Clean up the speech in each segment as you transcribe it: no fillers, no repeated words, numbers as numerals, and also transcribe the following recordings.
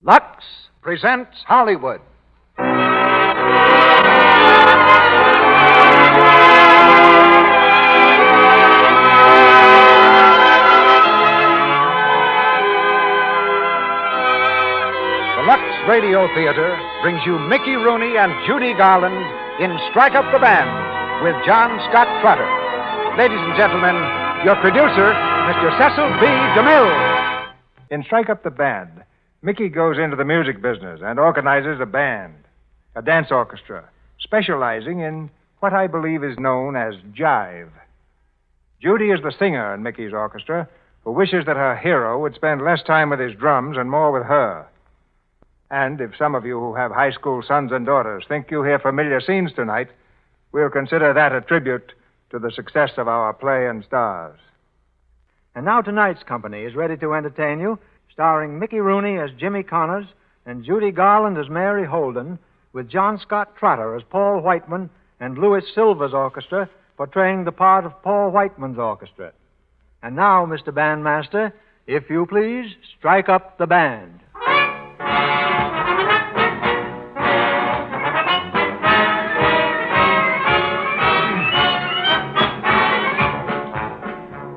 Lux presents Hollywood. The Lux Radio Theater brings you Mickey Rooney and Judy Garland in Strike Up the Band with John Scott Trotter. Ladies and gentlemen, your producer, Mr. Cecil B. DeMille. In Strike Up the Band, Mickey goes into the music business and organizes a band, a dance orchestra, specializing in what I believe is known as jive. Judy is the singer in Mickey's orchestra who wishes that her hero would spend less time with his drums and more with her. And if some of you who have high school sons and daughters think you hear familiar scenes tonight, we'll consider that a tribute to the success of our play and stars. And now tonight's company is ready to entertain you, starring Mickey Rooney as Jimmy Connors and Judy Garland as Mary Holden, with John Scott Trotter as Paul Whiteman and Louis Silver's orchestra portraying the part of Paul Whiteman's orchestra. And now, Mr. Bandmaster, if you please, strike up the band.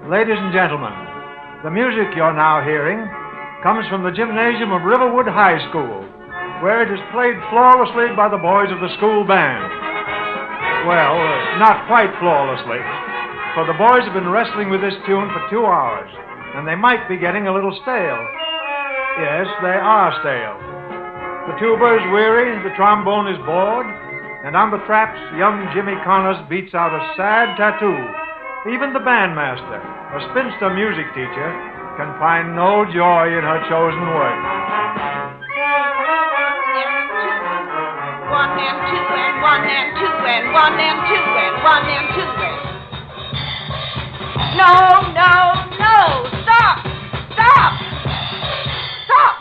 Ladies and gentlemen, the music you're now hearing comes from the gymnasium of Riverwood High School, where it is played flawlessly by the boys of the school band. Well, not quite flawlessly, for the boys have been wrestling with this tune for 2 hours, and they might be getting a little stale. Yes, they are stale. The tuba is weary, the trombone is bored, and on the traps, young Jimmy Connors beats out a sad tattoo. Even the bandmaster, a spinster music teacher, can find no joy in her chosen work. One and two and one and two and one and two and one and two and. No! Stop!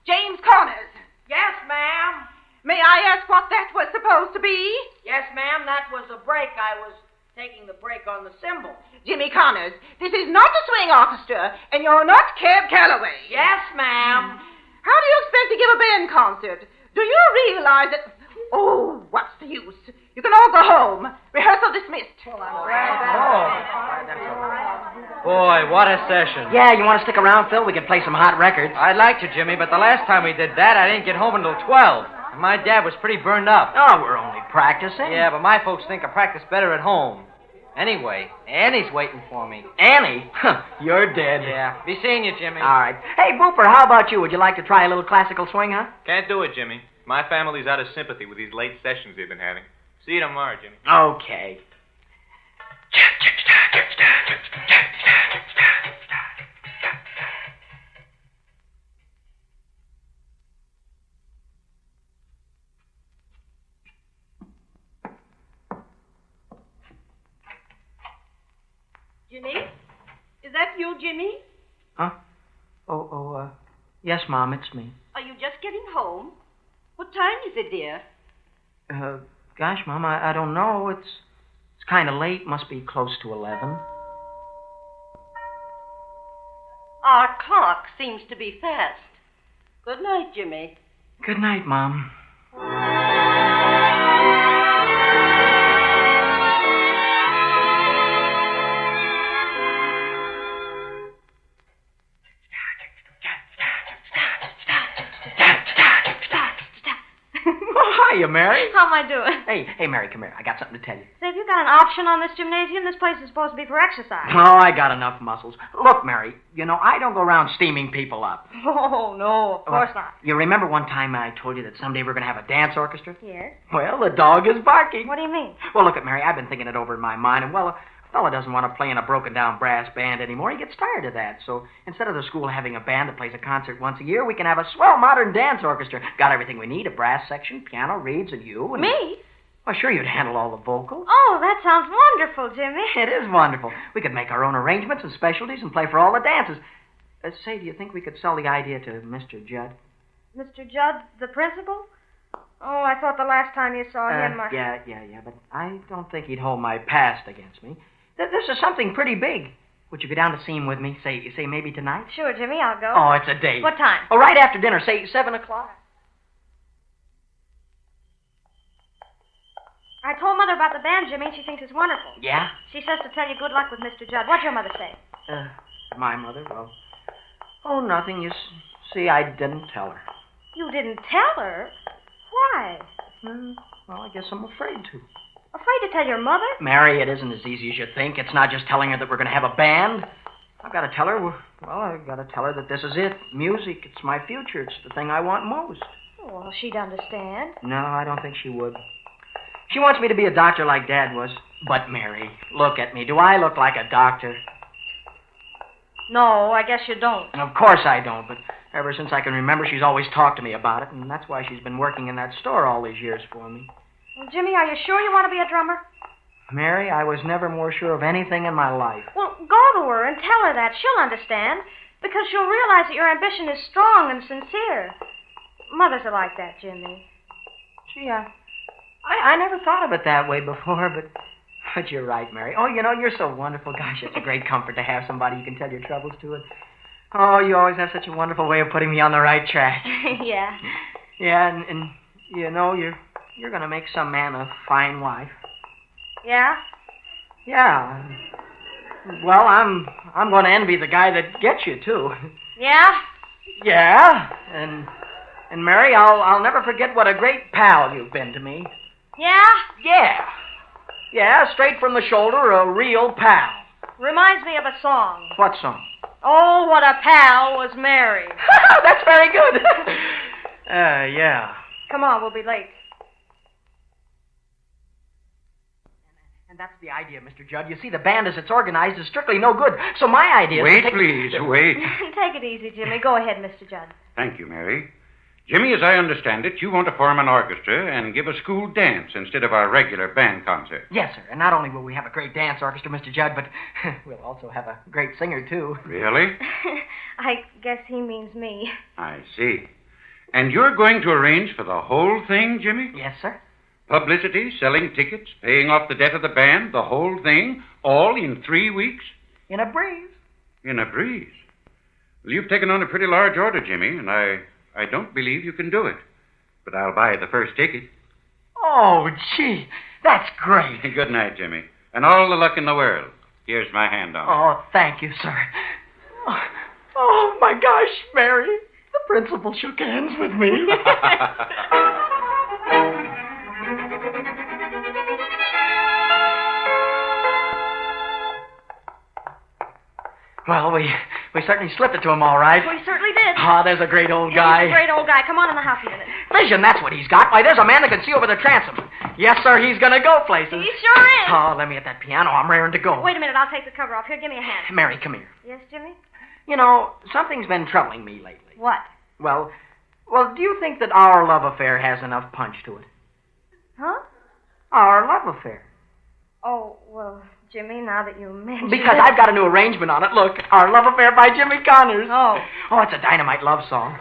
James Connors. Yes, ma'am. May I ask what that was supposed to be? Yes, ma'am, that was a break. I was taking the break on the cymbal. Jimmy Connors, this is not a swing orchestra, and you're not Cab Calloway. Yes, ma'am. How do you expect to give a band concert? Do you realize that... Oh, what's the use? You can all go home. Rehearsal dismissed. Boy, what a session. Yeah, you want to stick around, Phil? We can play some hot records. I'd like to, Jimmy, but the last time we did that, I didn't get home until 12. And my dad was pretty burned up. Oh, we're only practicing. Yeah, but my folks think I practice better at home. Anyway, Annie's waiting for me. Annie? You're dead. Yeah, be seeing you, Jimmy. All right. Hey, Booper, how about you? Would you like to try a little classical swing, huh? Can't do it, Jimmy. My family's out of sympathy with these late sessions they've been having. See you tomorrow, Jimmy. Okay. Jimmy? Is that you, Jimmy? Huh? Yes, Mom, it's me. Are you just getting home? What time is it, dear? Gosh, Mom, I don't know. It's kind of late. Must be close to 11. Our clock seems to be fast. Good night, Jimmy. Good night, Mom. Hiya, Mary. How am I doing? Hey, Mary, come here. I got something to tell you. Say, have you got an option on this gymnasium? This place is supposed to be for exercise. Oh, I got enough muscles. Look, Mary, I don't go around steaming people up. Oh, no, of course not. You remember one time I told you that someday we're going to have a dance orchestra? Yes. Well, the dog is barking. What do you mean? Well, look at Mary. I've been thinking it over in my mind, and, a fella doesn't want to play in a broken-down brass band anymore. He gets tired of that. So instead of the school having a band that plays a concert once a year, we can have a swell modern dance orchestra. Got everything we need, a brass section, piano, reeds, and you. And... Me? Well, sure, you'd handle all the vocals. Oh, that sounds wonderful, Jimmy. It is wonderful. We could make our own arrangements and specialties and play for all the dances. Say, do you think we could sell the idea to Mr. Judd? Mr. Judd, the principal? Oh, I thought the last time you saw him... Yeah, but I don't think he'd hold my past against me. This is something pretty big. Would you go down to see him with me? Say maybe tonight? Sure, Jimmy, I'll go. Oh, it's a date. What time? Oh, right after dinner. Say 7 o'clock. I told Mother about the band, Jimmy, and she thinks it's wonderful. Yeah? She says to tell you good luck with Mr. Judd. What'd your mother say? My mother? Well, oh, nothing. You see, I didn't tell her. You didn't tell her? Why? Well, I guess I'm afraid to. Afraid to tell your mother? Mary, it isn't as easy as you think. It's not just telling her that we're going to have a band. I've got to tell her, I've got to tell her that this is it. Music, it's my future. It's the thing I want most. Well, she'd understand. No, I don't think she would. She wants me to be a doctor like Dad was. But, Mary, look at me. Do I look like a doctor? No, I guess you don't. And of course I don't, but ever since I can remember, she's always talked to me about it, and that's why she's been working in that store all these years for me. Well, Jimmy, are you sure you want to be a drummer? Mary, I was never more sure of anything in my life. Well, go to her and tell her that. She'll understand, because she'll realize that your ambition is strong and sincere. Mothers are like that, Jimmy. Gee, I never thought of it that way before, but you're right, Mary. Oh, you're so wonderful. Gosh, it's a great comfort to have somebody you can tell your troubles to. Oh, you always have such a wonderful way of putting me on the right track. Yeah. Yeah, and you're going to make some man a fine wife. Yeah? Yeah. Well, I'm going to envy the guy that gets you, too. Yeah? Yeah. And Mary, I'll never forget what a great pal you've been to me. Yeah? Yeah. Yeah, straight from the shoulder, a real pal. Reminds me of a song. What song? Oh, what a pal was Mary. That's very good. Yeah. Come on, we'll be late. And that's the idea, Mr. Judd. You see, the band as it's organized is strictly no good. So my idea is Wait, please, wait. Take it easy, Jimmy. Go ahead, Mr. Judd. Thank you, Mary. Jimmy, as I understand it, you want to form an orchestra and give a school dance instead of our regular band concert. Yes, sir. And not only will we have a great dance orchestra, Mr. Judd, but we'll also have a great singer, too. Really? I guess he means me. I see. And you're going to arrange for the whole thing, Jimmy? Yes, sir. Publicity, selling tickets, paying off the debt of the band, the whole thing, all in 3 weeks? In a breeze. In a breeze. Well, you've taken on a pretty large order, Jimmy, and I don't believe you can do it. But I'll buy the first ticket. Oh, gee, that's great. Good night, Jimmy. And all the luck in the world. Here's my hand on it. Oh, thank you, sir. Oh, my gosh, Mary. The principal shook hands with me. Well, we certainly slipped it to him all right. We certainly did. Oh, there's a great old guy. He's a great old guy. Come on in the house a minute. Vision, that's what he's got. Why, there's a man that can see over the transom. Yes, sir, he's going to go places. He sure is. Oh, let me at that piano. I'm raring to go. Wait a minute. I'll take the cover off. Here, give me a hand. Mary, come here. Yes, Jimmy? Something's been troubling me lately. What? Well, do you think that our love affair has enough punch to it? Huh? Our love affair. Oh, well, Jimmy, now that you mention Because it... I've got a new arrangement on it. Look, Our Love Affair by Jimmy Connors. Oh. Oh, it's a dynamite love song.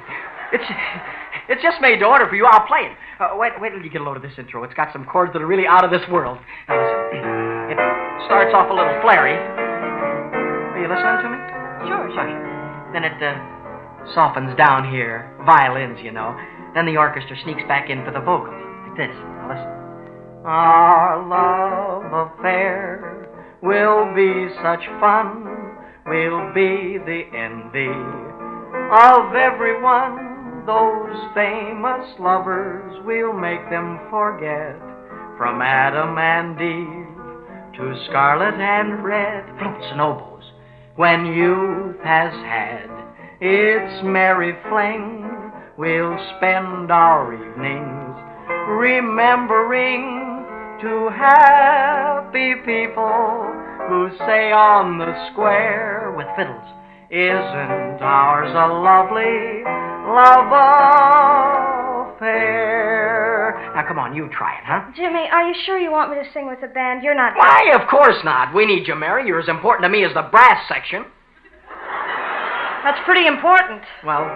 It's just made to order for you. I'll play it. Wait till you get a load of this intro. It's got some chords that are really out of this world. Now, listen. It starts off a little flary. Are you listening to me? Sure. Then it softens down here. Violins, Then the orchestra sneaks back in for the vocal. Like this. Now, listen. Our love affair will be such fun. We'll be the envy of everyone. Those famous lovers, we'll make them forget. From Adam and Eve to scarlet and red. Flutes and oboes. When youth has had its merry fling, we'll spend our evenings remembering to happy people who say on the square with fiddles, isn't ours a lovely love affair? Now, come on, you try it, huh? Jimmy, are you sure you want me to sing with the band? You're not... Why, of course not. We need you, Mary. You're as important to me as the brass section. That's pretty important. Well,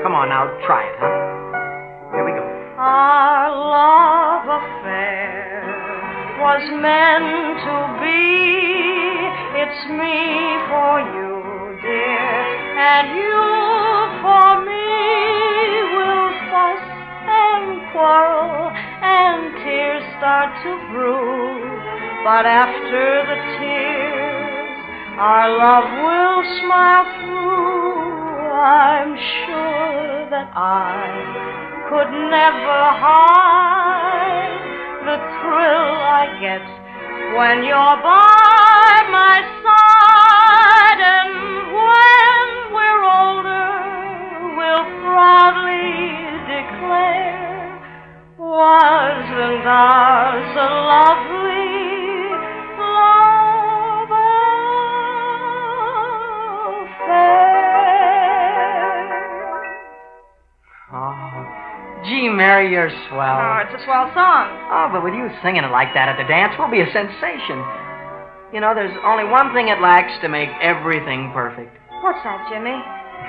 come on now, try it, huh? Here we go. Our love affair was meant to be. It's It's me for you, dear, and you for me. We'll fuss and quarrel, and tears start to brew. But after the tears, our love will smile through. I'm sure that I could never hide the thrill I get when you're by my side. And when we're older, we'll proudly declare, wasn't ours a lovely love affair? Oh, gee, Mary, you're swell. Oh, it's a swell song. Oh, but with you singing it like that at the dance, we'll be a sensation. You know, there's only one thing it lacks to make everything perfect. What's that, Jimmy?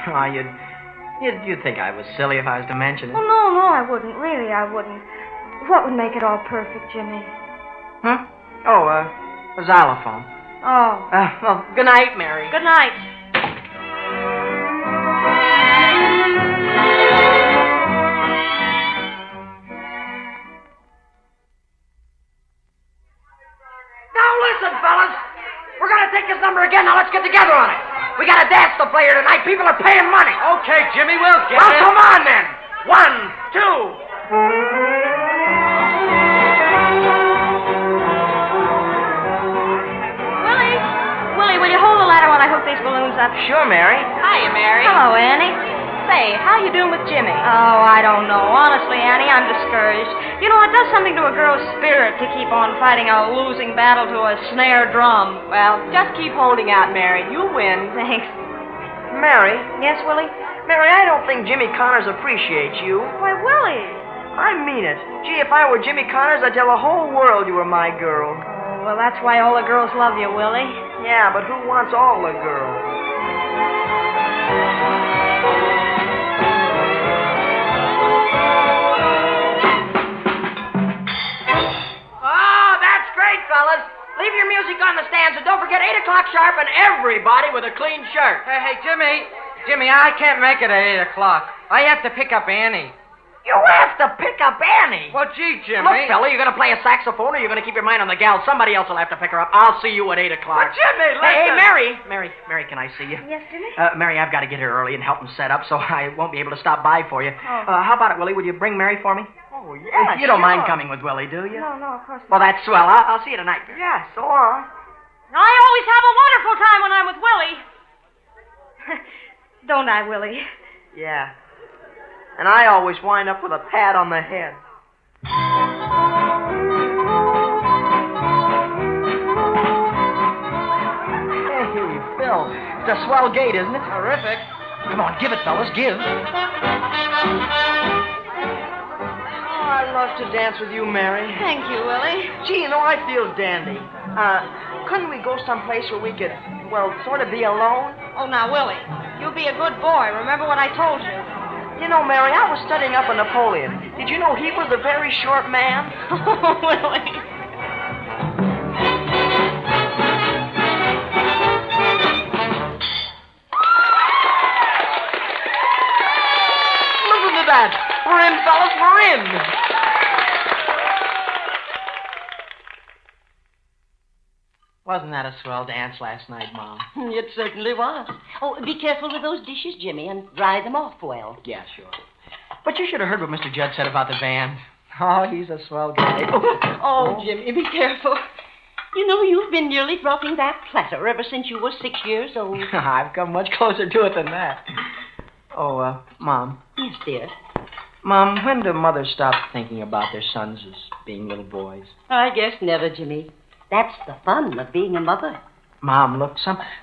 Oh, you'd think I was silly if I was to mention it. Oh, no, I wouldn't. Really, I wouldn't. What would make it all perfect, Jimmy? Huh? Oh, a xylophone. Oh. Well, good night, Mary. Good night. Now listen, fellas. We're going to take this number again. Now let's get together on it. We got a dance to play here tonight. People are paying money. Okay, Jimmy, we'll get Well, it. come on, then. 1, 2. Willie, will you hold the ladder while I hook these balloons up? Sure, Mary. Hiya, Mary. Hello, Annie. Say, how you doing with Jimmy? Oh, I don't know. Honestly, Annie, I'm discouraged. You know, it does something to a girl's spirit to keep on fighting a losing battle to a snare drum. Well, just keep holding out, Mary. You'll win. Thanks. Mary? Yes, Willie? Mary, I don't think Jimmy Connors appreciates you. Why, Willie. I mean it. Gee, if I were Jimmy Connors, I'd tell the whole world you were my girl. Oh, well, that's why all the girls love you, Willie. Yeah, but who wants all the girls? Oh, that's great, fellas. Leave your music on the stands, and don't forget 8 o'clock sharp and everybody with a clean shirt. Hey, Jimmy, I can't make it at 8 o'clock. I have to pick up Annie. You have to pick up Annie. Well, gee, Jimmy. Look, fella, you're going to play a saxophone or you're going to keep your mind on the gal. Somebody else will have to pick her up. I'll see you at 8 o'clock. But, Jimmy, listen. Hey, Mary, can I see you? Yes, Jimmy? Mary, I've got to get here early and help them set up, so I won't be able to stop by for you. Oh. How about it, Willie? Would you bring Mary for me? Oh, yeah, You don't mind coming with Willie, do you? No, of course not. Well, that's swell. I'll see you tonight. Yeah, so long. I always have a wonderful time when I'm with Willie. Don't I, Willie? Yeah. And I always wind up with a pat on the head. Hey, Phil. It's a swell gate, isn't it? Terrific. Come on, give it, fellas, give. Oh, I love to dance with you, Mary. Thank you, Willie. Gee, you know, I feel dandy. Couldn't we go someplace where we could, well, sort of be alone? Oh, now, Willie, you be a good boy. Remember what I told you. You know, Mary, I was studying up on Napoleon. Did you know he was a very short man? Oh, Willie. Listen to that. We're in, fellas, we're in. Wasn't that a swell dance last night, Mom? It certainly was. Oh, be careful with those dishes, Jimmy, and dry them off well. Yeah, sure. But you should have heard what Mr. Judd said about the band. Oh, he's a swell guy. Oh, Jimmy, be careful. You know, you've been nearly dropping that platter ever since you were 6 years old. I've come much closer to it than that. Oh, Mom. Yes, dear. Mom, when do mothers stop thinking about their sons as being little boys? I guess never, Jimmy. That's the fun of being a mother. Mom, look,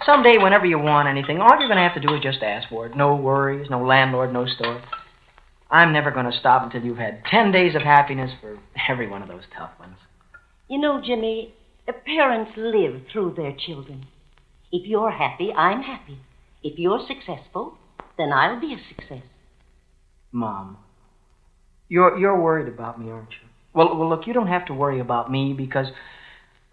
someday whenever you want anything, all you're going to have to do is just ask for it. No worries, no landlord, no store. I'm never going to stop until you've had 10 days of happiness for every one of those tough ones. You know, Jimmy, parents live through their children. If you're happy, I'm happy. If you're successful, then I'll be a success. Mom, you're worried about me, aren't you? Well, look, you don't have to worry about me because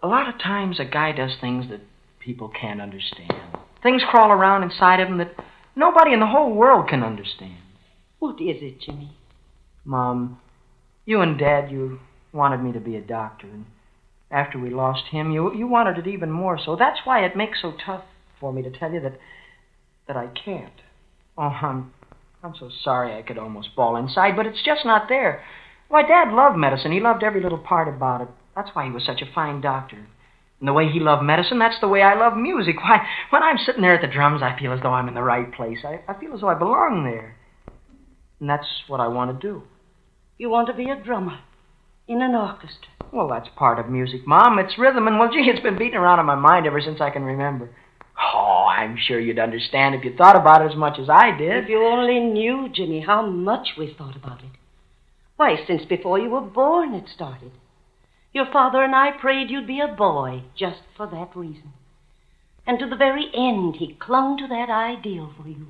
a lot of times a guy does things that people can't understand. Things crawl around inside of him that nobody in the whole world can understand. What is it, Jimmy? Mom, you and Dad, you wanted me to be a doctor. And after we lost him, you wanted it even more. So that's why it makes so tough for me to tell you that I can't. Oh, I'm so sorry I could almost fall inside, but it's just not there. Why, Dad loved medicine. He loved every little part about it. That's why he was such a fine doctor. And the way he loved medicine, that's the way I love music. Why, when I'm sitting there at the drums, I feel as though I'm in the right place. I feel as though I belong there. And that's what I want to do. You want to be a drummer in an orchestra? Well, that's part of music, Mom. It's rhythm, and, well, gee, it's been beating around in my mind ever since I can remember. Oh, I'm sure you'd understand if you thought about it as much as I did. If you only knew, Jimmy, how much we've thought about it. Why, since before you were born it started. Your father and I prayed you'd be a boy just for that reason. And to the very end, he clung to that ideal for you,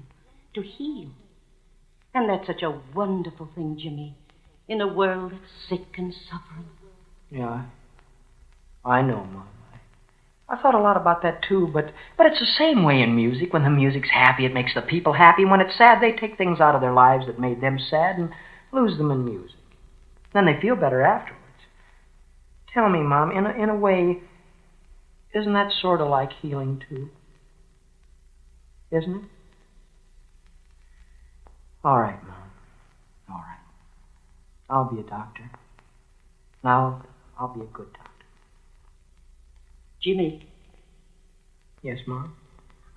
to heal. And that's such a wonderful thing, Jimmy, in a world that's sick and suffering. Yeah, I know, Mom. I thought a lot about that, too, but it's the same way in music. When the music's happy, it makes the people happy. When it's sad, they take things out of their lives that made them sad and lose them in music. Then they feel better afterwards. Tell me, Mom, in a way, isn't that sort of like healing, too? Isn't it? All right, Mom. All right. I'll be a doctor. Now, I'll be a good doctor. Jimmy. Yes, Mom?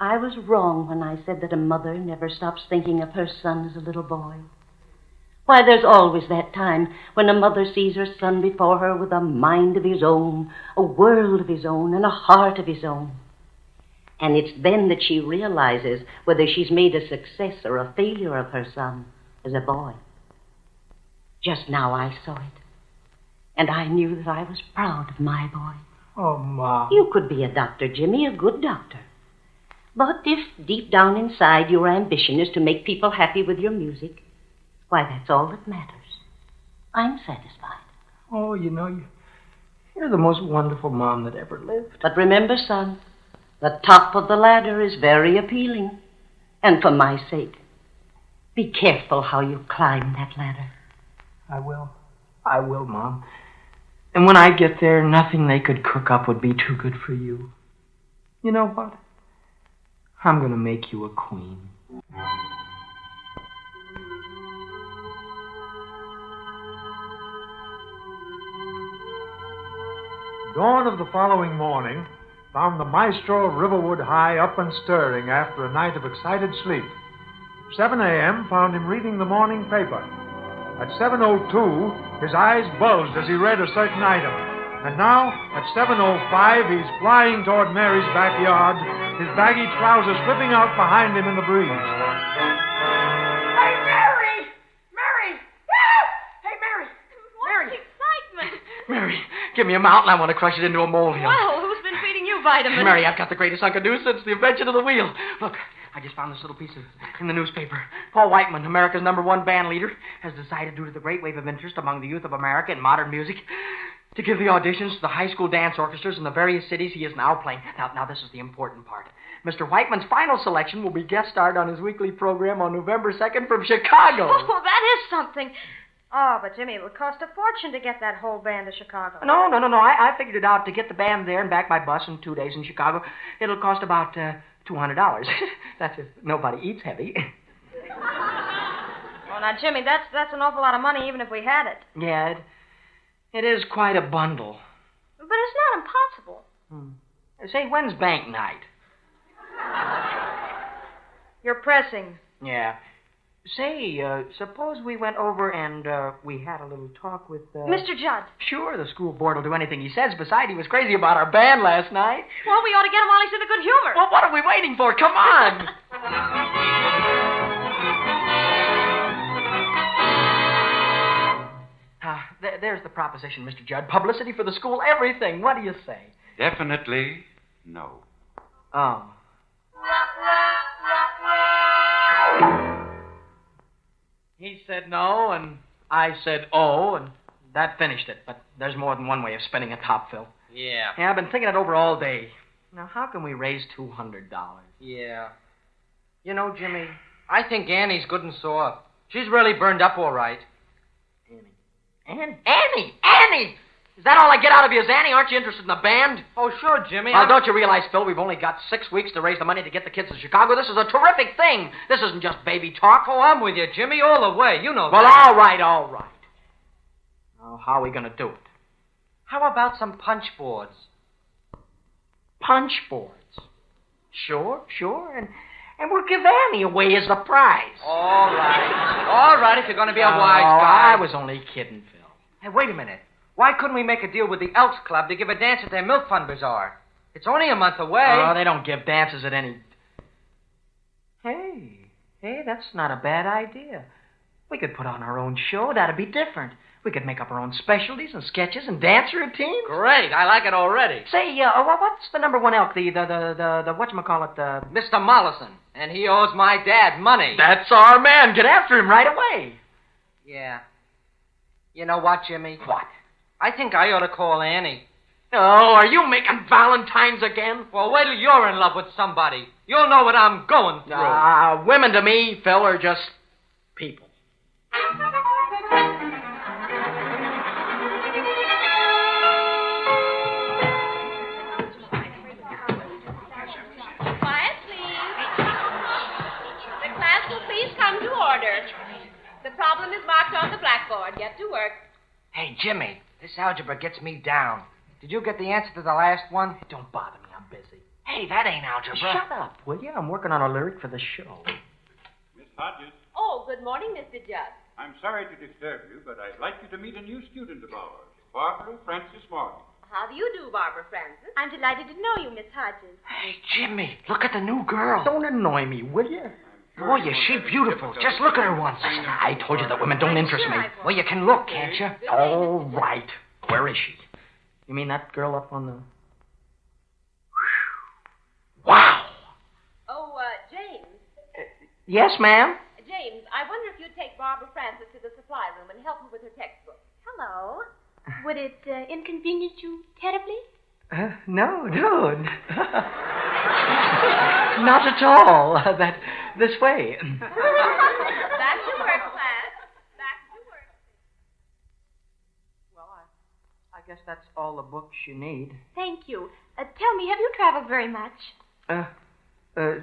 I was wrong when I said that a mother never stops thinking of her son as a little boy. Why, there's always that time when a mother sees her son before her with a mind of his own, a world of his own, and a heart of his own. And it's then that she realizes whether she's made a success or a failure of her son as a boy. Just now I saw it, and I knew that I was proud of my boy. Oh, Mom. You could be a doctor, Jimmy, a good doctor. But if deep down inside your ambition is to make people happy with your music, why, that's all that matters. I'm satisfied. Oh, you know, you're the most wonderful mom that ever lived. But remember, son, the top of the ladder is very appealing. And for my sake, be careful how you climb that ladder. I will. I will, Mom. And when I get there, nothing they could cook up would be too good for you. You know what? I'm going to make you a queen. Dawn of the following morning found the maestro of Riverwood High up and stirring after a night of excited sleep. 7 a.m. found him reading the morning paper. At 7:02, his eyes bulged as he read a certain item. And now, at 7:05, he's flying toward Mary's backyard, his baggy trousers whipping out behind him in the breeze. Hey, Mary! Mary! Ah! Hey, Mary! Mary! Excitement. Mary, give me a mountain. I want to crush it into a molehill. Well, who's been feeding you vitamins? Mary, I've got the greatest hunk of news since the invention of the wheel. Look, I just found this little piece in the newspaper. Paul Whiteman, America's #1 band leader, has decided, due to the great wave of interest among the youth of America in modern music, to give the auditions to the high school dance orchestras in the various cities he is now playing. Now, this is the important part. Mr. Whiteman's final selection will be guest starred on his weekly program on November 2nd from Chicago. Oh, that is something. Oh, but Jimmy, it would cost a fortune to get that whole band to Chicago. No. I figured it out. To get the band there and back by bus in 2 days in Chicago, it'll cost about $200. That's if nobody eats heavy. Well, now, Jimmy, that's an awful lot of money, even if we had it. Yeah, it is quite a bundle. But it's not impossible. Say, when's bank night? You're pressing. Yeah. Say, suppose we went over and we had a little talk with... Mr. Judd. Sure, the school board will do anything he says. Besides, he was crazy about our band last night. Well, we ought to get him while he's in a good humor. Well, what are we waiting for? Come on! There's the proposition, Mr. Judd. Publicity for the school, everything. What do you say? Definitely no. Oh. He said no, and I said oh, and that finished it. But there's more than one way of spinning a top, Phil. Yeah. Yeah, I've been thinking it over all day. Now, how can we raise $200? Yeah. You know, Jimmy, I think Annie's good and sore. She's really burned up all right. Annie! Is that all I get out of you is Annie? Aren't you interested in the band? Oh, sure, Jimmy. Well, don't you realize, Phil, we've only got 6 weeks to raise the money to get the kids to Chicago? This is a terrific thing. This isn't just baby talk. Oh, I'm with you, Jimmy, all the way. You know well, that. all right. Now, how are we going to do it? How about some punch boards? Punch boards? Sure. And we'll give Annie away as a prize. All right, if you're going to be a wise guy. I was only kidding, Phil. Hey, wait a minute. Why couldn't we make a deal with the Elks Club to give a dance at their Milk Fund Bazaar? It's only a month away. Oh, they don't give dances at any... Hey, that's not a bad idea. We could put on our own show. That'd be different. We could make up our own specialties and sketches and dance routines. Great, I like it already. Say, what's the number one elk? The whatchamacallit, Mr. Mollison. And he owes my dad money. That's our man. Get after him right away. Yeah. You know what, Jimmy? What? I think I ought to call Annie. Oh, are you making Valentines again? Well, wait till you're in love with somebody. You'll know what I'm going through. Women to me, Phil, are just people. Quiet, please. The class will please come to order. The problem is marked on the blackboard. Get to work. Hey, Jimmy, this algebra gets me down. Did you get the answer to the last one? Don't bother me. I'm busy. Hey, that ain't algebra. Shut up, will you? I'm working on a lyric for the show. Miss Hodges. Oh, good morning, Mr. Judd. I'm sorry to disturb you, but I'd like you to meet a new student of ours, Barbara Frances Morgan. How do you do, Barbara Frances? I'm delighted to know you, Miss Hodges. Hey, Jimmy, look at the new girl. Don't annoy me, will you? Boy, is she beautiful. Just look at her once. I told you that women don't interest me. Well, you can look, can't you? All right. Where is she? You mean that girl up on the... Wow! Oh, James. Yes, ma'am? James, I wonder if you'd take Barbara Frances to the supply room and help her with her textbook. Hello. Would it inconvenience you terribly? No. Not at all. This way. Back to work, class. Back to work. Well, I guess that's all the books you need. Thank you. Tell me, have you traveled very much?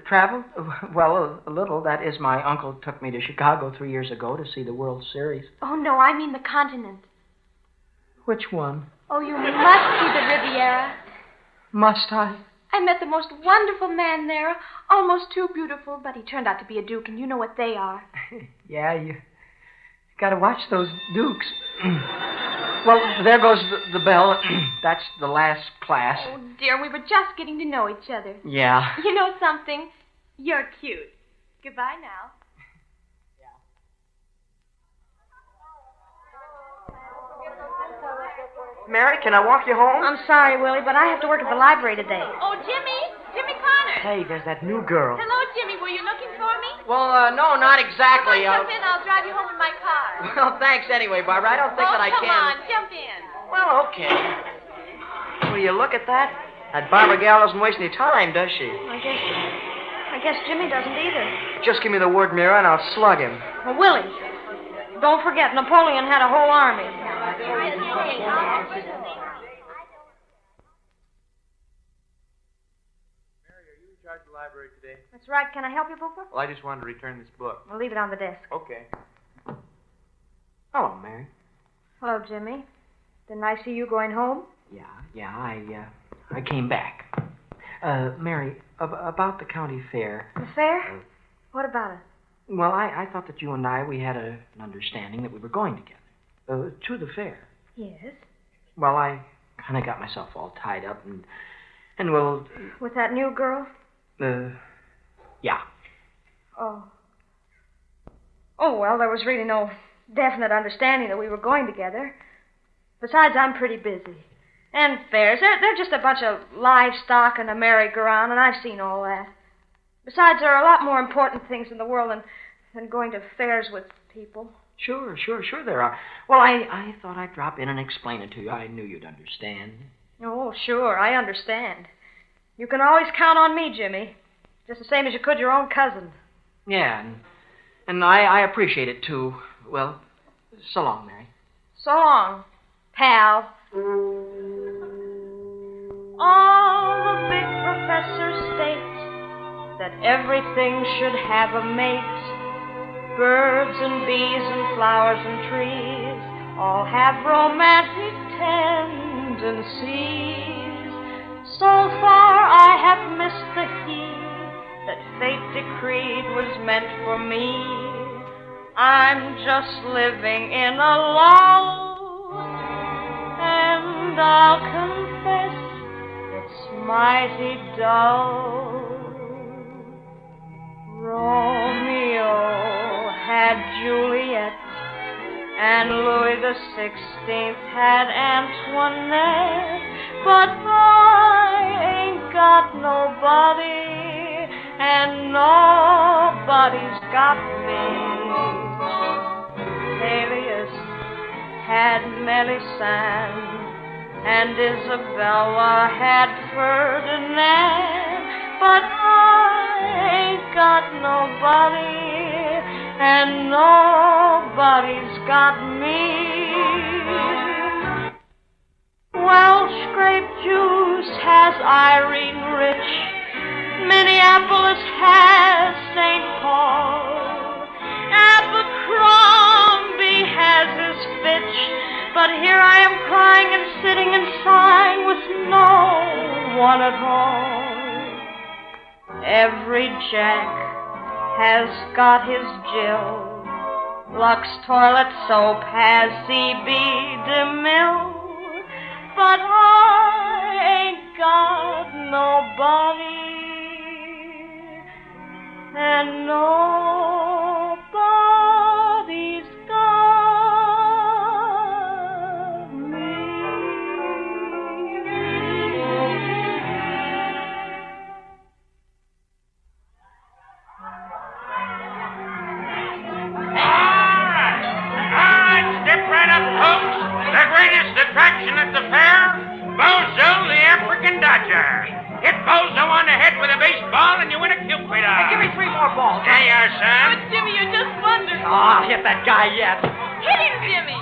Travel? Well, a little. That is, my uncle took me to Chicago 3 years ago to see the World Series. Oh, no, I mean the continent. Which one? Oh, you must see the Riviera. Must I? I met the most wonderful man there, almost too beautiful, but he turned out to be a duke, and you know what they are. Yeah, you gotta watch those dukes. Well, there goes the bell. That's the last class. Oh, dear, we were just getting to know each other. Yeah. You know something? You're cute. Goodbye now. Mary, can I walk you home? I'm sorry, Willie, but I have to work at the library today. Oh, Jimmy Connor. Hey, there's that new girl. Hello, Jimmy. Were you looking for me? Well, no, not exactly. Come on, jump in. I'll drive you home in my car. Well, thanks anyway, Barbara. I don't think that I can. Come on, jump in. Well, okay. Will you look at that? That Barbara gal doesn't waste any time, does she? I guess Jimmy doesn't either. Just give me the word mirror and I'll slug him. Well, Willie, don't forget, Napoleon had a whole army. The library today. That's right. Can I help you, Booper? Well, I just wanted to return this book. I'll leave it on the desk. Okay. Hello, Mary. Hello, Jimmy. Didn't I see you going home? Yeah, I came back. Mary, about the county fair. The fair? What about it? Well, I thought that you and we had an understanding that we were going together. To the fair. Yes. Well, I kind of got myself all tied up and well... With that new girl? Yeah. Oh. Oh, well, there was really no definite understanding that we were going together. Besides, I'm pretty busy. And fairs, they're just a bunch of livestock and a merry-go-round, and I've seen all that. Besides, there are a lot more important things in the world than going to fairs with people. Sure there are. Well, I thought I'd drop in and explain it to you. I knew you'd understand. Oh, sure, I understand. You can always count on me, Jimmy. Just the same as you could your own cousin. Yeah, and I appreciate it, too. Well, so long, Mary. So long, pal. All the big professors state that everything should have a mate. Birds and bees and flowers and trees all have romantic tendencies. So far I have missed the he that fate decreed was meant for me. I'm just living in a lull, and I'll confess it's mighty dull. Romeo had Juliet, and Louis XVI had Antoinette, but I ain't got nobody, and nobody's got me. Peleus had Melisande, and Isabella had Ferdinand, but I ain't got nobody, and nobody's got me. Welsh grape juice has Irene Rich, Minneapolis has St. Paul, Abercrombie has his Fitch, but here I am crying and sitting and sighing with no one at all. Every Jack has got his Jill, Lux toilet soap has CB DeMille, but I ain't got nobody, and nobody's got me. Step right up, folks. The greatest attraction at the fair, Bozo the African Dodger. Hit Bozo on the head with a baseball and you win a Cupid. Hey, give me 3 more balls. There you are, son. But, Jimmy, you're just wonderful. Oh, I'll hit that guy yet. Hit him, Jimmy.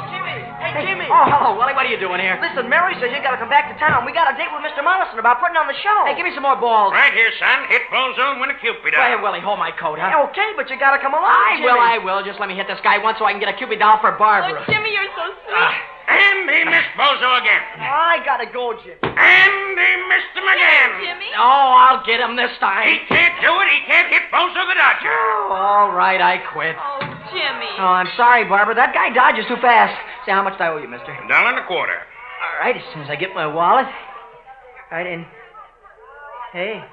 Hey, Jimmy. Oh, hello, Willie. What are you doing here? Listen, Mary says you gotta come back to town. We got a date with Mr. Mollison about putting on the show. Hey, give me some more balls. Right here, son. Hit Bozo and win a Cupid. Hey, Willie, hold my coat, huh? Okay, but you gotta come along, Jimmy. I will. Just let me hit this guy once so I can get a Cupid doll for Barbara. Oh, Jimmy, you're so sweet. And he missed Bozo again. I gotta go, Jimmy. And he missed him again. Jimmy. Oh, I'll get him this time. He can't do it. He can't hit Bozo the Dodger. Oh, all right, I quit. Oh, Jimmy. Oh, I'm sorry, Barbara. That guy dodges too fast. Say, how much do I owe you, mister? $1.25. All right, as soon as I get my wallet. All right, and... Hey,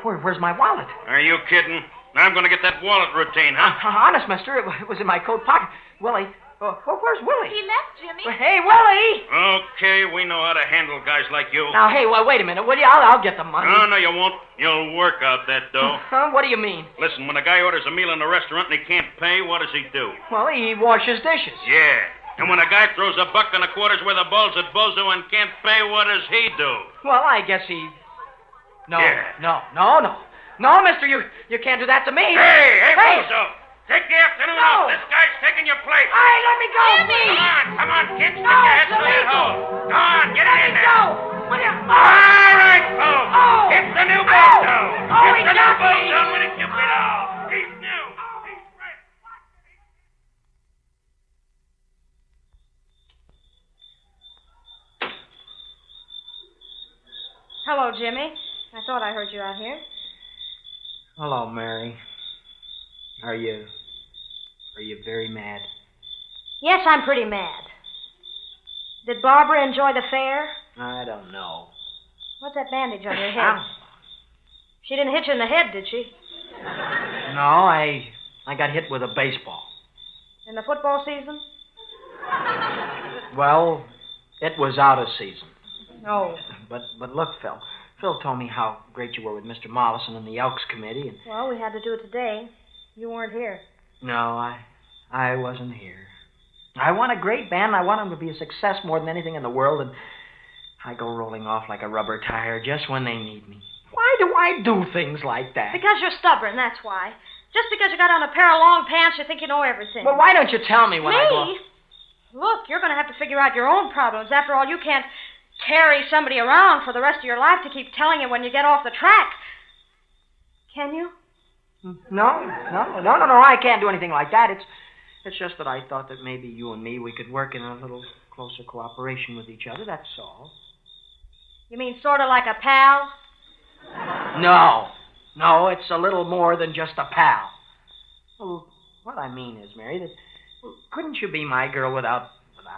where's my wallet? Are you kidding? I'm going to get that wallet routine, huh? Honest, mister, it was in my coat pocket. Willie, where's Willie? He left, Jimmy. Hey, Willie! Okay, we know how to handle guys like you. Now, hey, wait a minute, will you? I'll get the money. No, you won't. You'll work out that dough. What do you mean? Listen, when a guy orders a meal in a restaurant and he can't pay, what does he do? Well, he washes dishes. Yeah. And when a guy throws $1.25 worth of balls at Bozo and can't pay, what does he do? Well, I guess he... No, yeah. No, mister, you can't do that to me. Hey, Bozo! Take the afternoon off. This guy's taking your place. Hey, let me go, please. Come on, kids. Stick your heads through that hole. Go on, get it in there. Go. Will you? All right, folks. Oh. It's the new Bozo. Oh, it's the new Bozo with a Cupid doll. He's new. He's fresh. Hello, Jimmy. I thought I heard you out here. Hello, Mary. Are you very mad? Yes, I'm pretty mad. Did Barbara enjoy the fair? I don't know. What's that bandage on your head? She didn't hit you in the head, did she? No, I got hit with a baseball. In the football season? Well, it was out of season. Oh. But look, Phil. Phil told me how great you were with Mr. Mollison and the Elks Committee. And... Well, we had to do it today. You weren't here. No, I wasn't here. I want a great band. I want them to be a success more than anything in the world. And I go rolling off like a rubber tire just when they need me. Why do I do things like that? Because you're stubborn, that's why. Just because you got on a pair of long pants, you think you know everything. Well, why don't you tell me when I go... Me? Look, you're going to have to figure out your own problems. After all, you can't carry somebody around for the rest of your life to keep telling you when you get off the track. Can you? No, I can't do anything like that. It's just that I thought that maybe you and me, we could work in a little closer cooperation with each other, that's all. You mean sort of like a pal? No, it's a little more than just a pal. Well, what I mean is, Mary, that couldn't you be my girl without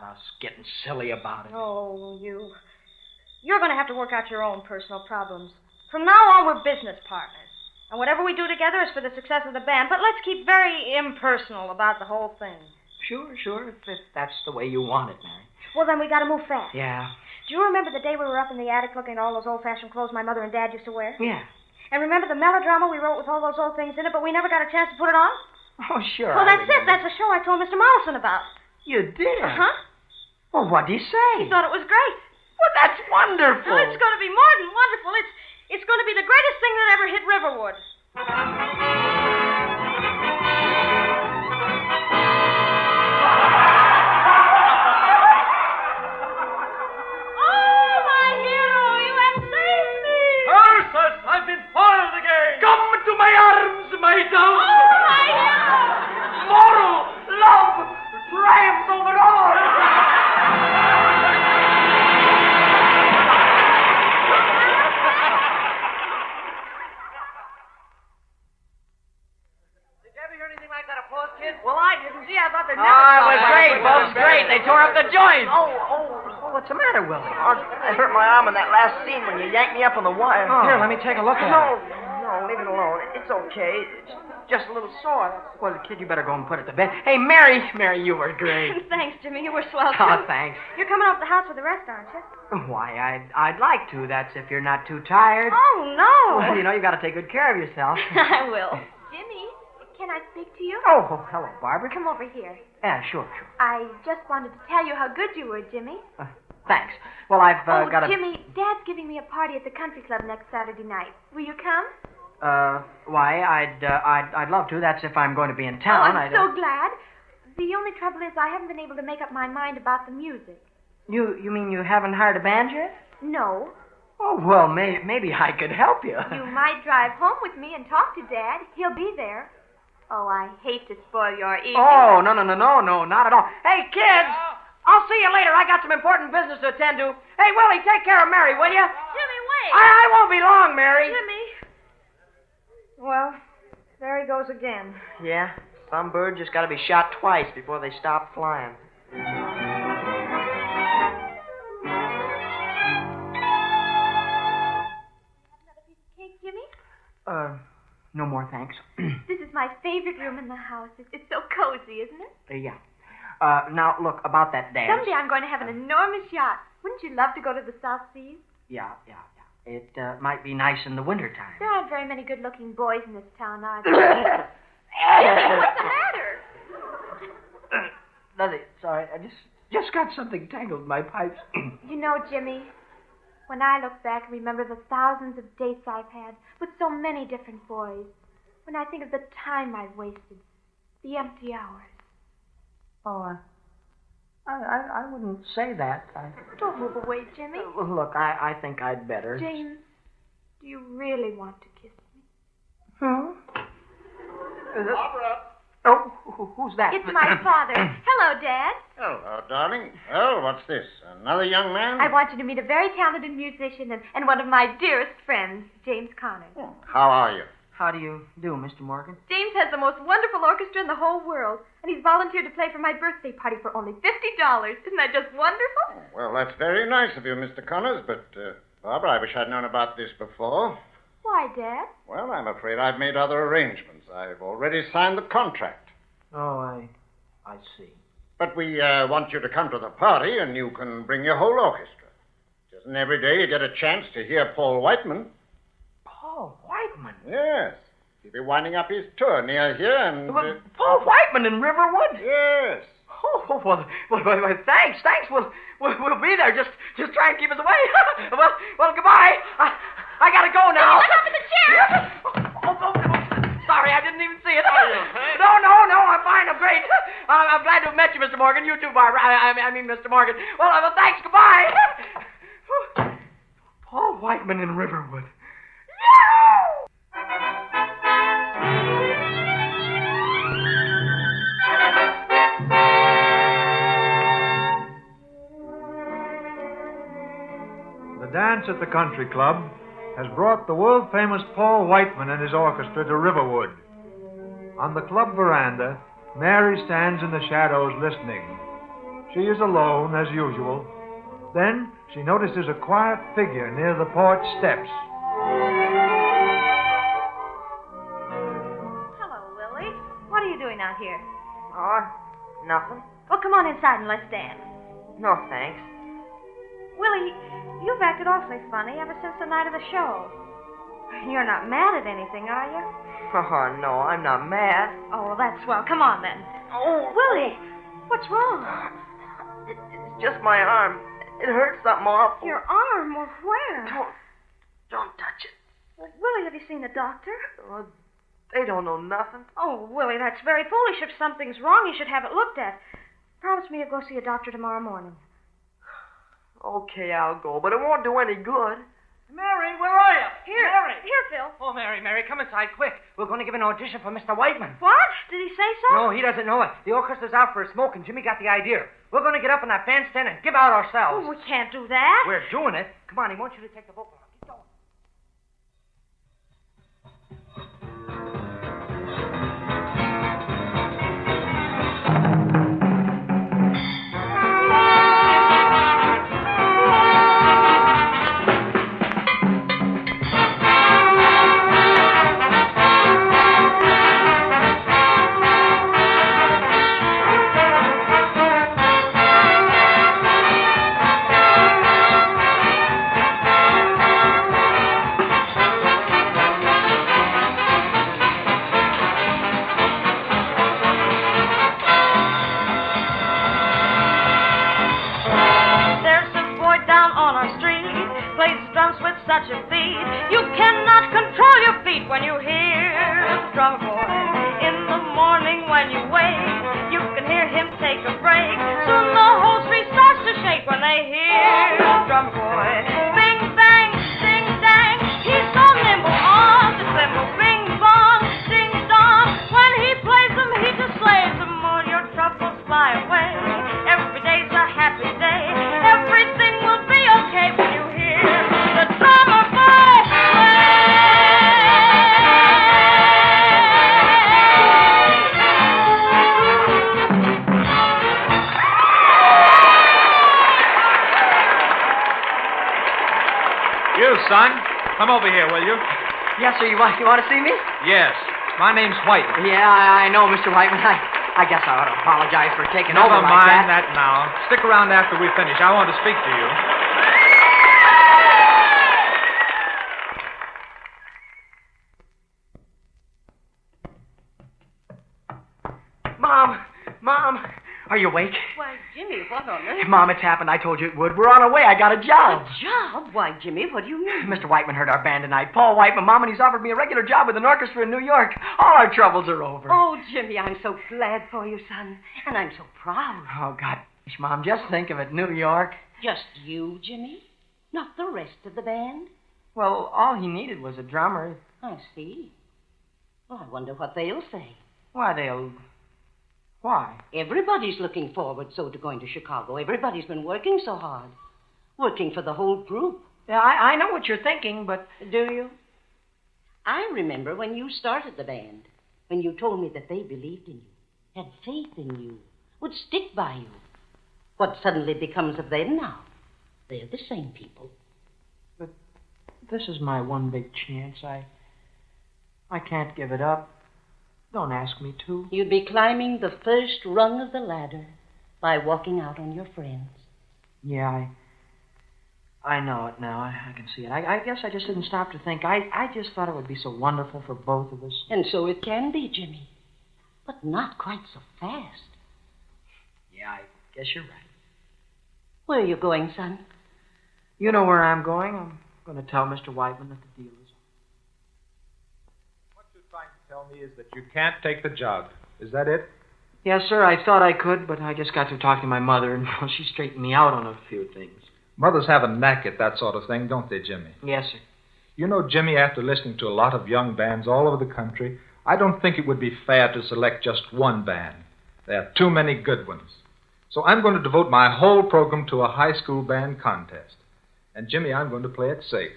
us getting silly about it? Oh, you're going to have to work out your own personal problems. From now on, we're business partners. And whatever we do together is for the success of the band, but let's keep very impersonal about the whole thing. Sure, if that's the way you want it, Mary. Well, then we got to move fast. Yeah. Do you remember the day we were up in the attic looking at all those old-fashioned clothes my mother and Dad used to wear? Yeah. And remember the melodrama we wrote with all those old things in it, but we never got a chance to put it on? Oh, sure. Well, that's it. That's the show I told Mr. Mollison about. You did? Uh-huh. Well, what'd he say? He thought it was great. Well, that's wonderful. Well, it's going to be more than wonderful. It's going to be the greatest thing that ever hit Riverwood. I've been foiled again. Come to my arms, my dove. Oh, my hero. Moral, love, triumphs over all. Did you ever hear anything like that applause, kid? Well, I didn't. Gee, I thought they'd never it was great, folks. Great. They tore up the joint. Oh, what's the matter, Willie? I hurt my arm in that last scene when you yanked me up on the wire. Oh. Here, let me take a look at it. No, leave it alone. It's okay. It's just a little sore. Well, kid, you better go and put it to bed. Hey, Mary, you were great. Thanks, Jimmy. You were swell, too. Oh, thanks. You're coming off the house for the rest, aren't you? Why, I'd like to. That's if you're not too tired. Oh, no. Well, you know, you got to take good care of yourself. I will. Jimmy, can I speak to you? Oh, hello, Barbara. Come over here. Yeah, sure. I just wanted to tell you how good you were, Jimmy. Thanks. Well, I've got a... Jimmy, Dad's giving me a party at the country club next Saturday night. Will you come? Why, I'd love to. That's if I'm going to be in town. I'm so glad. The only trouble is I haven't been able to make up my mind about the music. You mean you haven't hired a band yet? No. Oh, well, maybe I could help you. You might drive home with me and talk to Dad. He'll be there. Oh, I hate to spoil your evening. Oh, no, not at all. Hey, kids! I'll see you later. I got some important business to attend to. Hey, Willie, take care of Mary, will you? Jimmy, wait. I won't be long, Mary. Jimmy. Well, there he goes again. Yeah, some bird just got to be shot twice before they stop flying. Another piece of cake, Jimmy? No more, thanks. This is my favorite room in the house. It's so cozy, isn't it? Yeah. Now, look, about that dance. Someday I'm going to have an enormous yacht. Wouldn't you love to go to the South Seas? Yeah. It might be nice in the wintertime. There aren't very many good-looking boys in this town, are there? Jimmy, what's the matter? Nothing. Sorry, I just got something tangled in my pipes. You know, Jimmy, when I look back and remember the thousands of dates I've had with so many different boys, when I think of the time I've wasted, the empty hours. Oh, I wouldn't say that. Don't move away, Jimmy. Well, look, I think I'd better. James, do you really want to kiss me? Barbara. Oh, who's that? It's my father. Hello, Dad. Hello, darling. Well, what's this? Another young man? I want you to meet a very talented musician and one of my dearest friends, James Connors. How are you? How do you do, Mr. Morgan? James has the most wonderful orchestra in the whole world, and he's volunteered to play for my birthday party for only $50. Isn't that just wonderful? Well, that's very nice of you, Mr. Connors, but, Barbara, I wish I'd known about this before. Why, Dad? Well, I'm afraid I've made other arrangements. I've already signed the contract. Oh, I see. But we want you to come to the party, and you can bring your whole orchestra. It isn't every day you get a chance to hear Paul Whiteman. Paul Whiteman? Yes. He'll be winding up his tour near here, and... Paul Whiteman in Riverwood? Yes. Oh, Oh, well, thanks. We'll be there. Just try and keep us away. well, goodbye. I gotta go now. Look up in the chair. Oh, sorry, I didn't even see it. No, I'm fine. I'm great. I'm glad to have met you, Mr. Morgan. You too, Barbara. I mean, Mr. Morgan. Well, thanks. Goodbye. Paul Whiteman in Riverwood. The dance at the country club has brought the world-famous Paul Whiteman and his orchestra to Riverwood. On the club veranda, Mary stands in the shadows listening. She is alone, as usual. Then she notices a quiet figure near the porch steps. Hello, Willie. What are you doing out here? Oh, nothing. Well, come on inside and let's dance. No, thanks. Willie, you've acted awfully funny ever since the night of the show. You're not mad at anything, are you? Oh, no, I'm not mad. Oh, well, that's swell. Come on, then. Oh. Willie, what's wrong? It's just my arm. It hurts something awful. Your arm? Well, where? Don't touch it. Well, Willie, have you seen the doctor? They don't know nothing. Oh, Willie, that's very foolish. If something's wrong, you should have it looked at. Promise me you'll go see a doctor tomorrow morning. Okay, I'll go, but it won't do any good. Mary, where are you? Here, Mary. Here, Phil. Oh, Mary, come inside quick. We're going to give an audition for Mr. Whiteman. What? Did he say so? No, he doesn't know it. The orchestra's out for a smoke, and Jimmy got the idea. We're going to get up in that bandstand and give out ourselves. Oh, we can't do that. We're doing it. Come on, he wants you to take the vocal. Get going. Such a beat, you cannot control your feet when you hear the drummer boy. In the morning when you wake, you can hear him take a break. Soon the whole street starts to shake when they hear the drummer boy. Bing bang, ding dang, he's so nimble on the cymbal. Bing bong, ding dong, when he plays them, he just slays them. All your troubles fly away. Every day's a happy day. Everything will be okay when you hear the drummer boy You, son, come over here, will you? Yes, sir. You want to see me? Yes. My name's Whiteman. Yeah, I know, Mr. Whiteman. I guess I ought to apologize for taking over Never like mind that. that now. Stick around after we finish. I want to speak to you. Mom, are you awake? Why, Jimmy, what on earth? Mom, it's happened. I told you it would. We're on our way. I got a job. A job? Why, Jimmy, what do you mean? Mr. Whiteman heard our band tonight. Paul Whiteman, Mom, and he's offered me a regular job with an orchestra in New York. All our troubles are over. Oh, Jimmy, I'm so glad for you, son. And I'm so proud. Oh, God, Mom, just think of it. New York. Just you, Jimmy? Not the rest of the band? Well, all he needed was a drummer. I see. Well, I wonder what they'll say. Why? Everybody's looking forward so to going to Chicago. Everybody's been working so hard. Working for the whole group. Yeah, I know what you're thinking, but... Do you? I remember when you started the band, when you told me that they believed in you, had faith in you, would stick by you. What suddenly becomes of them now? They're the same people. But this is my one big chance. I can't give it up. Don't ask me to. You'd be climbing the first rung of the ladder by walking out on your friends. Yeah, I know it now. I can see it. I guess I just didn't stop to think. I just thought it would be so wonderful for both of us. And so it can be, Jimmy. But not quite so fast. Yeah, I guess you're right. Where are you going, son? You know where I'm going. I'm going to tell Mr. Whiteman that the deal is What you're trying to tell me is that you can't take the job. Is that it? Yes, sir, I thought I could, but I just got to talking to my mother, and she straightened me out on a few things. Mothers have a knack at that sort of thing, don't they, Jimmy? Yes, sir. You know, Jimmy, after listening to a lot of young bands all over the country, I don't think it would be fair to select just one band. There are too many good ones. So I'm going to devote my whole program to a high school band contest. And, Jimmy, I'm going to play it safe.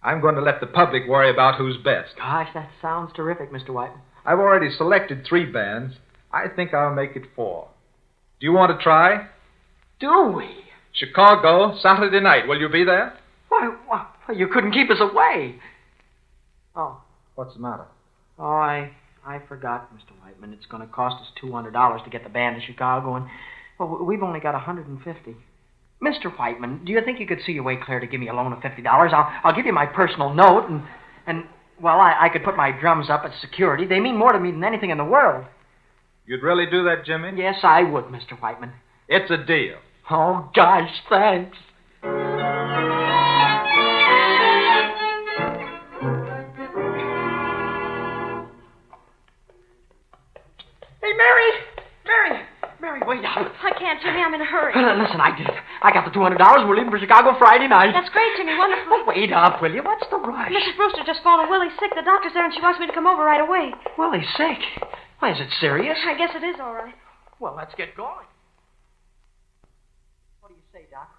I'm going to let the public worry about who's best. Gosh, that sounds terrific, Mr. Whiteman. I've already selected 3 bands. I think I'll make it 4. Do you want to try? Do we? Chicago, Saturday night. Will you be there? Why, you couldn't keep us away. Oh. What's the matter? Oh, I forgot, Mr. Whiteman. It's going to cost us $200 to get the band to Chicago, and well, we've only got $150. Mr. Whiteman, do you think you could see your way clear to give me a loan of $50? I'll give you my personal note, and well, I could put my drums up as security. They mean more to me than anything in the world. You'd really do that, Jimmy? Yes, I would, Mr. Whiteman. It's a deal. Oh, gosh, thanks. Hey, Mary! Mary, wait up. I can't, Jimmy. I'm in a hurry. Listen, I did it. I got the $200. We're leaving for Chicago Friday night. That's great, Jimmy. Wonderful. Oh, wait up, will you? What's the rush? Mrs. Brewster just phoned and Willie's sick. The doctor's there, and she wants me to come over right away. Willie's sick? Why, is it serious? I guess it is all right. Well, let's get going. What do you say, Doc?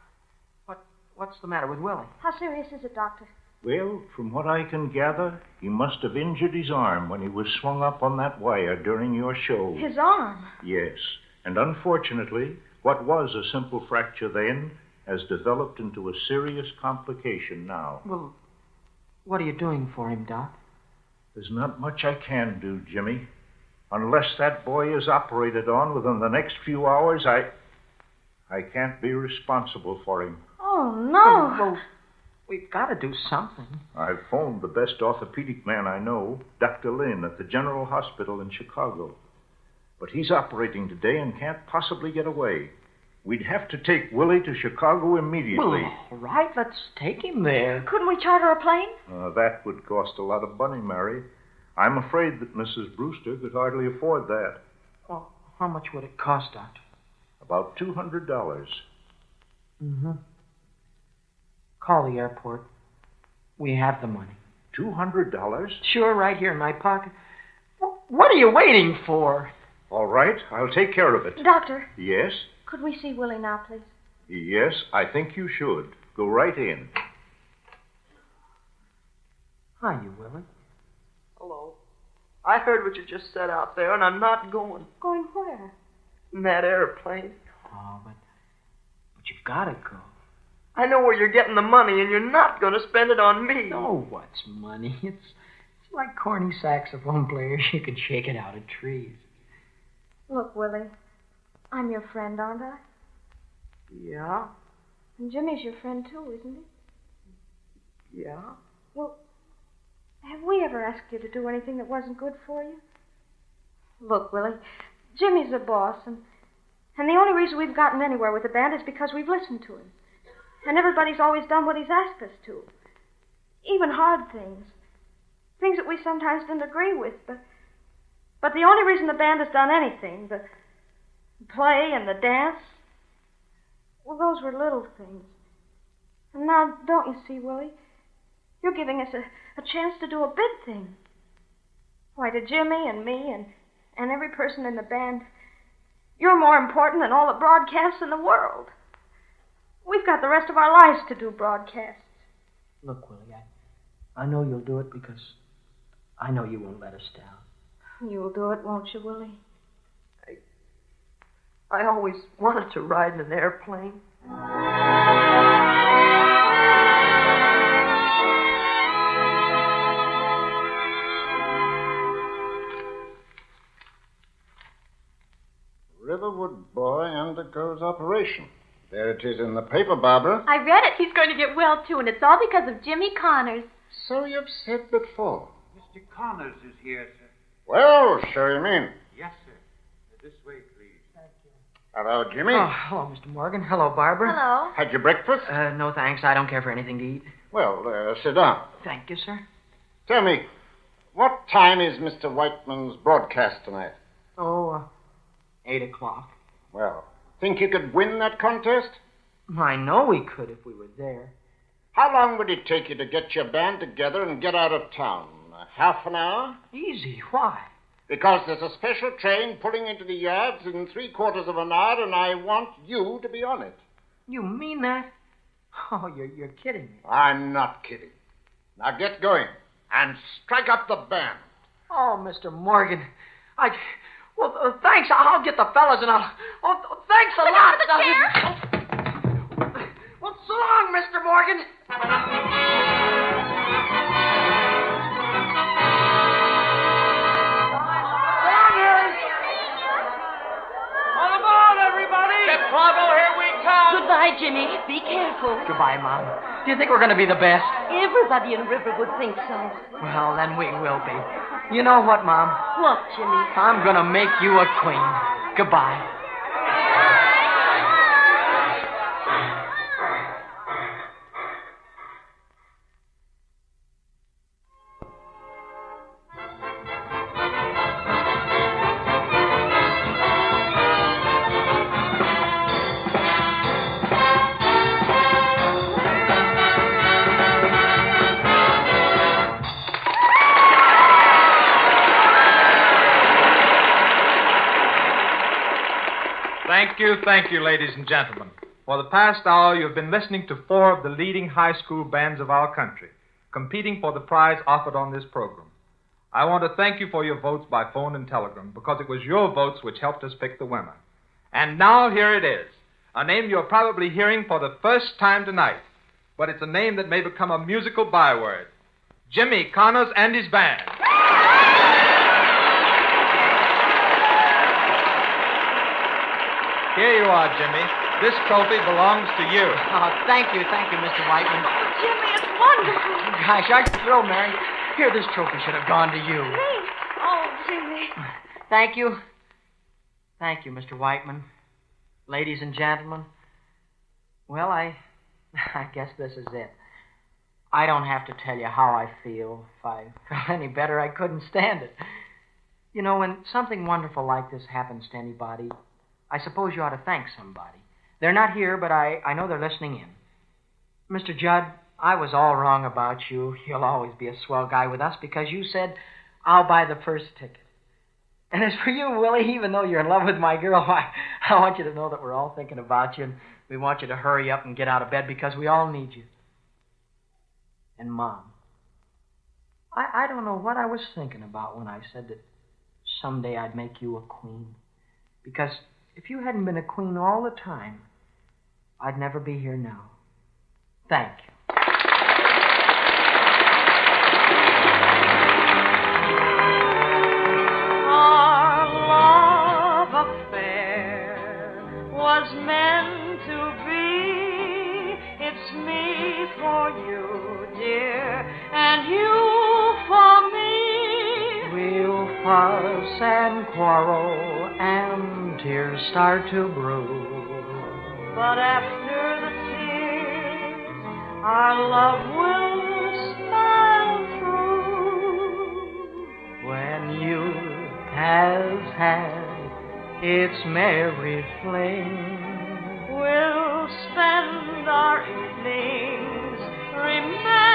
What's the matter with Willie? How serious is it, Doctor? Well, from what I can gather, he must have injured his arm when he was swung up on that wire during your show. His arm? Yes. And unfortunately, what was a simple fracture then has developed into a serious complication now. Well, what are you doing for him, Doc? There's not much I can do, Jimmy. Unless that boy is operated on within the next few hours, I can't be responsible for him. Oh, no. Well, we've got to do something. I've phoned the best orthopedic man I know, Dr. Lynn, at the General Hospital in Chicago. But he's operating today and can't possibly get away. We'd have to take Willie to Chicago immediately. Well, all right, let's take him there. Couldn't we charter a plane? That would cost a lot of money, Mary. I'm afraid that Mrs. Brewster could hardly afford that. Well, how much would it cost, Doctor? About $200. Mm-hmm. Call the airport. We have the money. $200? Sure, right here in my pocket. What are you waiting for? All right, I'll take care of it. Doctor. Yes? Could we see Willie now, please? Yes, I think you should. Go right in. Hi, you Willie. Hello. I heard what you just said out there, and I'm not going. Going where? In that airplane. Oh, but you've got to go. I know where you're getting the money, and you're not going to spend it on me. Oh, what's money? It's like corny saxophone players. You can shake it out of trees. Look, Willie, I'm your friend, aren't I? Yeah? And Jimmy's your friend, too, isn't he? Yeah? Well, have we ever asked you to do anything that wasn't good for you? Look, Willie, Jimmy's the boss, and the only reason we've gotten anywhere with the band is because we've listened to him. And everybody's always done what he's asked us to. Even hard things. Things that we sometimes didn't agree with, but the only reason the band has done anything, the play and the dance, well, those were little things. And now, don't you see, Willie? You're giving us a chance to do a big thing. Why, to Jimmy and me and every person in the band, you're more important than all the broadcasts in the world. We've got the rest of our lives to do broadcasts. Look, Willie, I know you'll do it because I know you won't let us down. You'll do it, won't you, Willie? I always wanted to ride in an airplane. Riverwood boy undergoes operation. There it is in the paper, Barbara. I read it. He's going to get well, too, and it's all because of Jimmy Connors. So you've said before. Mr. Connors is here, sir. Well, show him in. Yes, sir. This way, please. Hello, Jimmy. Oh, hello, Mr. Morgan. Hello, Barbara. Hello. Had your breakfast? No, thanks. I don't care for anything to eat. Well, sit down. Thank you, sir. Tell me, what time is Mr. Whiteman's broadcast tonight? 8 o'clock. Well, think you could win that contest? I know we could if we were there. How long would it take you to get your band together and get out of town? Half an hour? Easy. Why? Because there's a special train pulling into the yards in 3/4 of an hour, and I want you to be on it. You mean that? Oh, you're kidding me. I'm not kidding. Now get going and strike up the band. Oh, Mr. Morgan. Well, thanks. I'll get the fellas and I'll... Oh, thanks a lot. The chair? Well, so long, Mr. Morgan. Bravo, here we come. Goodbye, Jimmy. Be careful. Goodbye, Mom. Do you think we're going to be the best? Everybody in Riverwood thinks so. Well, then we will be. You know what, Mom? What, Jimmy? I'm going to make you a queen. Goodbye. Thank you, ladies and gentlemen. For the past hour, you've been listening to 4 of the leading high school bands of our country, competing for the prize offered on this program. I want to thank you for your votes by phone and telegram, because it was your votes which helped us pick the winner. And now here it is, a name you're probably hearing for the first time tonight, but it's a name that may become a musical byword. Jimmy Connors and his band. Here you are, Jimmy. This trophy belongs to you. Oh, thank you, Mr. Whiteman. Oh, Jimmy, it's wonderful. Gosh, aren't you thrilled, Mary? Here, this trophy should have gone to you. Thanks. Oh, Jimmy. Thank you. Thank you, Mr. Whiteman. Ladies and gentlemen. Well, I guess this is it. I don't have to tell you how I feel. If I felt any better, I couldn't stand it. You know, when something wonderful like this happens to anybody, I suppose you ought to thank somebody. They're not here, but I know they're listening in. Mr. Judd, I was all wrong about you. You'll always be a swell guy with us because you said, I'll buy the first ticket. And as for you, Willie, even though you're in love with my girl, I want you to know that we're all thinking about you, and we want you to hurry up and get out of bed because we all need you. And, Mom, I don't know what I was thinking about when I said that someday I'd make you a queen. Because if you hadn't been a queen all the time, I'd never be here now. Thank you. Our love affair was meant to be. It's me for you, dear, and you for me. We'll fuss and quarrel and tears start to brew. But after the tears, our love will smile through. When youth has had its merry fling, we'll spend our evenings remembering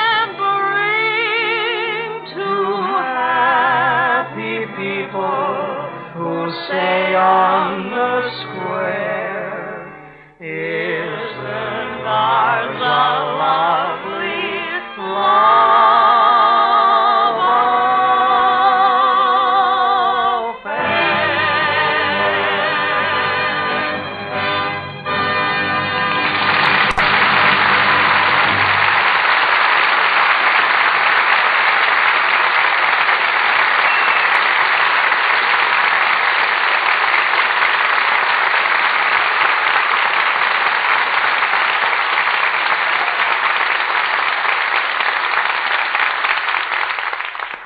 two happy people who say on the square, isn't ours a lovely love affair?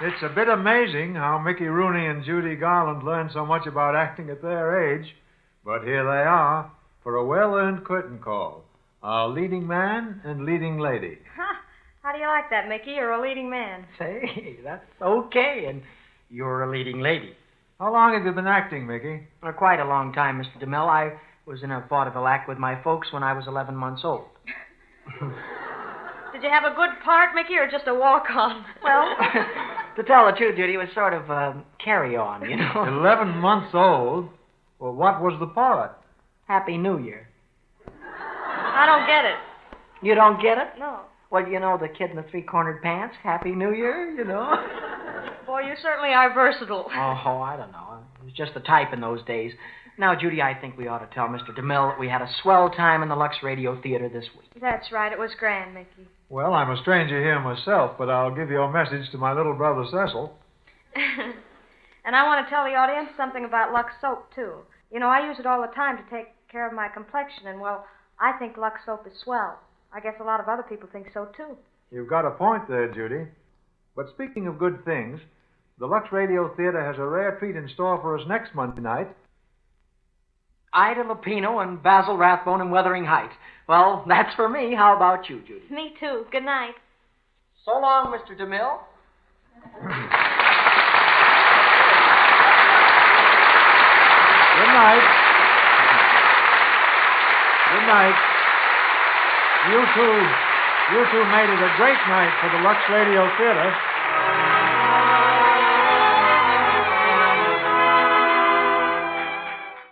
It's a bit amazing how Mickey Rooney and Judy Garland learned so much about acting at their age. But here they are for a well-earned curtain call. Our leading man and leading lady. Huh. How do you like that, Mickey? You're a leading man. Say, that's okay, and you're a leading lady. How long have you been acting, Mickey? For quite a long time, Mr. DeMille. I was in a vaudeville act with my folks when I was 11 months old. Did you have a good part, Mickey, or just a walk-on? Well, to tell the truth, Judy, it was sort of carry-on, you know. 11 months old? Well, what was the part? Happy New Year. I don't get it. You don't get it? No. Well, you know, the kid in the three-cornered pants, Happy New Year, you know. Boy, you certainly are versatile. Oh, I don't know. It was just the type in those days. Now, Judy, I think we ought to tell Mr. DeMille that we had a swell time in the Lux Radio Theater this week. That's right. It was grand, Mickey. Well, I'm a stranger here myself, but I'll give your message to my little brother Cecil. And I want to tell the audience something about Lux soap, too. You know, I use it all the time to take care of my complexion, and, well, I think Lux soap is swell. I guess a lot of other people think so, too. You've got a point there, Judy. But speaking of good things, the Lux Radio Theater has a rare treat in store for us next Monday night. Ida Lupino and Basil Rathbone in Wuthering Heights. Well, that's for me. How about you, Judy? Me too. Good night. So long, Mr. DeMille. Good night. Good night. You two made it a great night for the Lux Radio Theater.